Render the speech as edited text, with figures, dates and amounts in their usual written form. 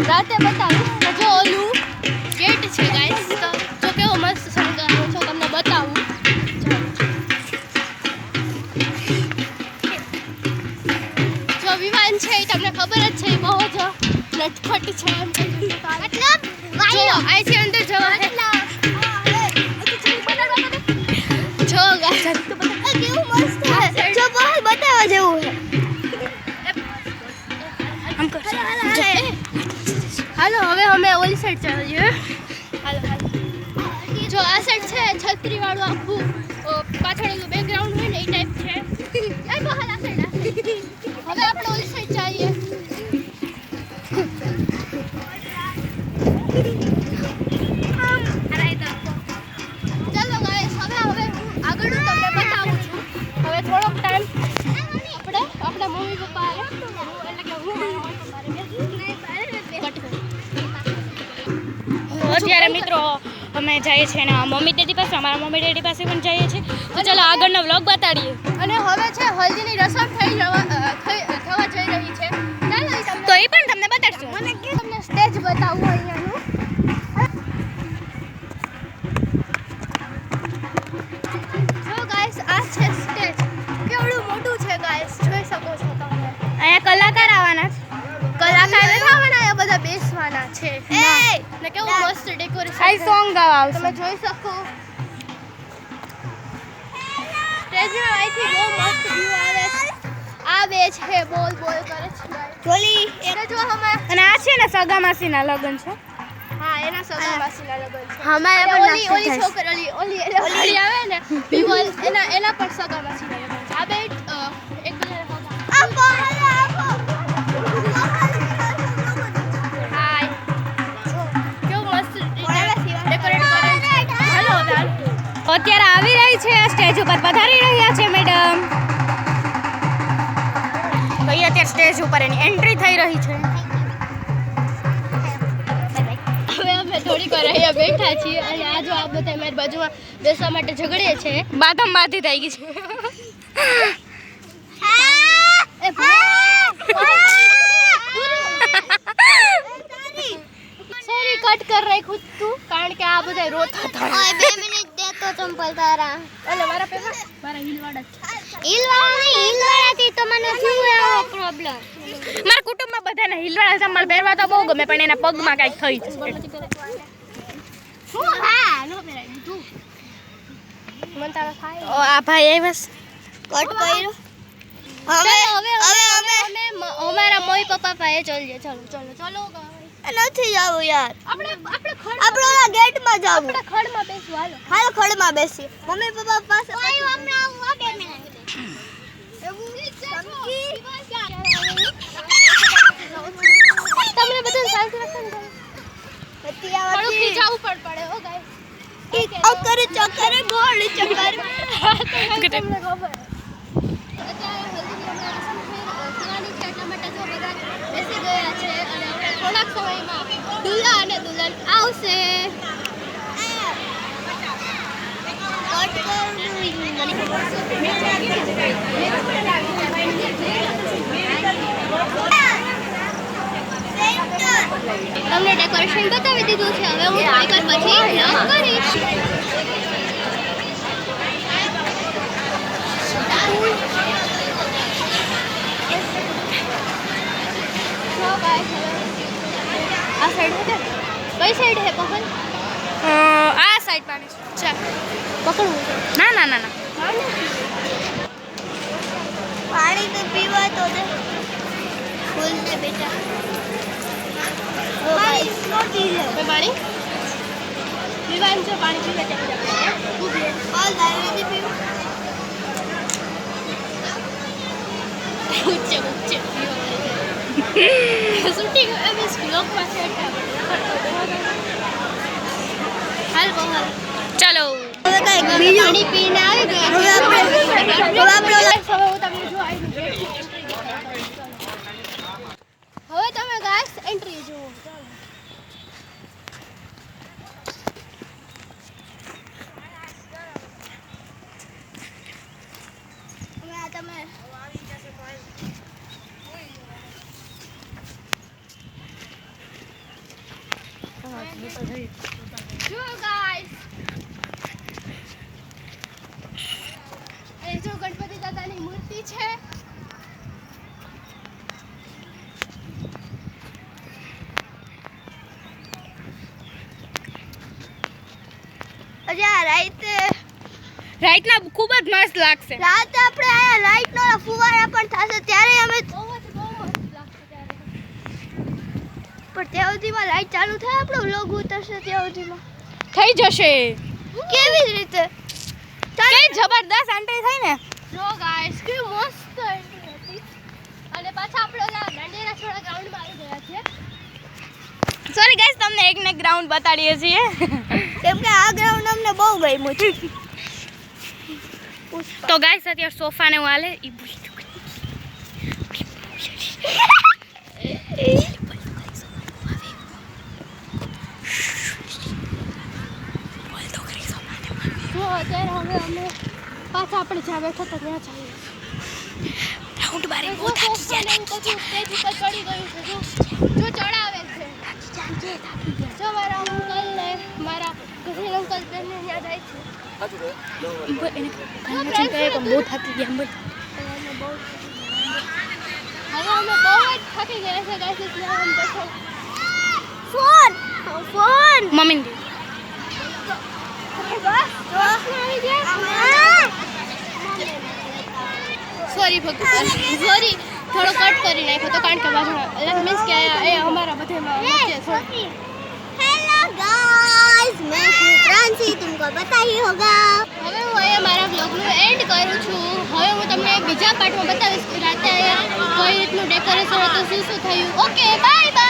રાતે બતાવું જો ઓલું ગેટ છે ગાઈસ તો જો કેવો મસ્ત શણગાર્યો છે તમને બતાવું જો વિમાન છે એ તમને ખબર જ છે બહુ જ નટખટ છે મતલબ જો અહીંથી અંદર જવા છે જો ગાઈસ કેવું મસ્ત છે જો બહુ બતાવવા જેવું છે હાલો હવે અમે ઓલી સાઈડ ચાલીએ હાલો જો આ સાઈડ છે છત્રી વાળું આખું પાછળ ઓલું બેકગ્રાઉન્ડ હોય ને એ ટાઈપ છે એ બહાર આ સાઈડ હવે આપણે ઓલી સાઈડ ચાલીએ ચાલો ગાઈસ હવે આગળ તમને બતાવું છું હવે થોડોક ટાઈમ આપણા મમ્મી પપ્પા એટલે કે હું અત્યારે મિત્રો અમે જઈએ છીએ ને મમ્મી ડેડી પાસે અમારા મમ્મી ડેડી પાસે પણ જઈએ છીએ તો ચાલો આગળનો વ્લોગ બતાડીએ અને હવે છે હલ્દીની રસમ થવા જઈ રહી છે ચાલો તો એ પણ તમને બતાડશું મને તમને સ્ટેજ બતાવવું અહીંયાનું જો ગાઈસ આ છે સ્ટેજ કેવડું મોટું છે ગાઈસ જોઈ શકો છો તમે અહીંયા કલાકાર આવવાના છે કલાકાર આવવાના બધા બેસવાના છે ને કેવું મસ્ત ડેકોરેશન આ સોંગ ગાવા આવશે તમે જોઈ શકો સ્ટેજમાં અહીંથી બહુ મસ્ત વ્યૂ આવે છે બોલ કરે છે બોલી એટલે જો અમાર અને આ છે ને સગા માસીના લગ્ન છે હા એના સગા માસીના લગ્ન છે અમારે અને પણ ઓલી છોકરી ઓલી આવે ને વિવલ એના પણ સગા માસીના લગ્ન છે આ બે એક બીજાને આપો હાય કેવું મસ્ત ડેકોરેટ કરે હાલો અત્યારે આવી રહી છે સ્ટેજ ઉપર પધારી રહ્યા છે મેડમ ભાઈ અત્યારે સ્ટેજ ઉપર એની એન્ટ્રી થઈ રહી છે હવે અમે થોડીક વાર અહીંયા બેઠા છીએ અને આ જો આ બધા મારી બાજુમાં બેસવા માટે ઝઘડે છે બાધમ બાધી થઈ ગઈ છે સોરી કટ કર નાખ્યું તું કારણ કે આ બધા રોતા હતા 2 મિનિટ દે તો ચંપલ તારા એટલે મારા પેપર મારા હિલવાડા હિલવાડાથી તો મને શું એવો પ્રોબ્લેમ મારા કુટુંબમાં બધાને હિલવાળા ચંપલ પહેરવા તો બહુ ગમે પણ એના પગમાં કાંઈક થઈ છે હું હા નો પહેરાય તું મન તારા થાય ઓ આ ભાઈ આવ્યા કટ કર્યો હવે અમે અમારા મમ્મી પપ્પા પાસે ચાલીએ ચાલો નથી જાવું યાર આપણે આપણે ઓલા ગેટમાં જાવું આપણે ખડમાં બેસવું હાલો ખડમાં બેસી મમ્મી પપ્પા પાસે હમણાં આવું આ બેન તમને બધું શાંતિ રાખવાનું થોડુંક ખીજાવું પડે હો ગાઈસ ચક્કર ગોળ ચક્કર તમને ખબર અત્યારે હલ્દીની હમણાં રસમ થવાની છે એટલા માટે જો બધા બેસી ગયા છે અને હવે થોડાક સમયમાં દુલ્હા અને દુલ્હન આવશે તમને ડેકોરેશન બતાવી દીધું છે હવે હું થોડીક વાર પછી વ્લોગ કરીશ આ સાઈડ હે કઈ સાઈડ હે પકડ આ સાઈડ પાણી ચાલ પકડવું છે ના ના ના ના પાણી તો પીવા તો દે ફૂલ ને બેટા પાણી નોટી લે કોઈ પાણી પીવાનું છે પાણી પીવે છે ઓલ દારૂ નથી પીવું ઉચ્ચે શૂટિંગ અમે સ્લોકમાં છે હાલ બહાર ચાલો હવે પાણી પીને આવી ગયા હવે આપણે હવે હું તમને જો હવે તમે ગાઈસ એન્ટ્રી જુઓ હવે આ તમે જો ગાઈસ એ જો ગણપતિ દાદાની મૂર્તિ છે અજા રાઈટના ખૂબ જ મસ્ત લાગશે. રાતે આપણે આયા લાઈટ નો ફુવારા પણ થશે ત્યારે અમે બહુ મસ્ત લાગશે ત્યારે પણ ત્યાં સુધીમાં લાઈટ ચાલુ થાય આપણો વ્લોગ ઉતરશે ત્યાં સુધીમાં થઈ જશે. કેવી રીતે કઈ જબરદસ્ત એન્ટ્રી થઈ ને. જો ગાઈસ કે મસ્ત એન્ટ્રી હતી અને પાછા આપણે ઓલા દાંડિયાના થોડા ગ્રાઉન્ડમાં આવી ગયા છે સોરી ગાઈસ, તમને એક ને ગ્રાઉન્ડ બતાડીએ છીએ કેમ કે આ ગ્રાઉન્ડ અમને બહુ ગમ્યું છે. તો ગાઈસ અત્યારે સોફા ને વાલે ઈ જો અત્યારે હવે અમે પાછા આપણે જ્યાં બેઠા હતા ત્યાં જઈએ રાઉન્ડ બારે જો સ્ટેજ ઉપર ચડી ગયું છે જો ચડાવે છે જો મારા અંકલ ને મારા કઝિન અંકલ બેનને ત્યાં જાય છે એને કાંઈ કહે તો બહુ થાકી ગયા બોલ. હવે અમે બહુ જ થાકી ગયા છે ગાઈસ એટલે અમે બેઠો ફોન મમ્મી ને સોરી ભગવાન સોરી થોડો કટ કરી નાખ્યો તો કારણ કે બાજુ મીન્સ કે એ અમારા બધામાં વચ્ચે છે हेलो गाइस मैं हूँ प्रांसी तुमको पता ही होगा હવે હું અહીંયા મારા બ્લોગનું એન્ડ કરું છું હવે હું તમને બીજા પાર્ટમાં બતાવીશ કે રાતે કઈ રીતનું ડેકોરેશન હતું શું થયું ઓકે બાય બાય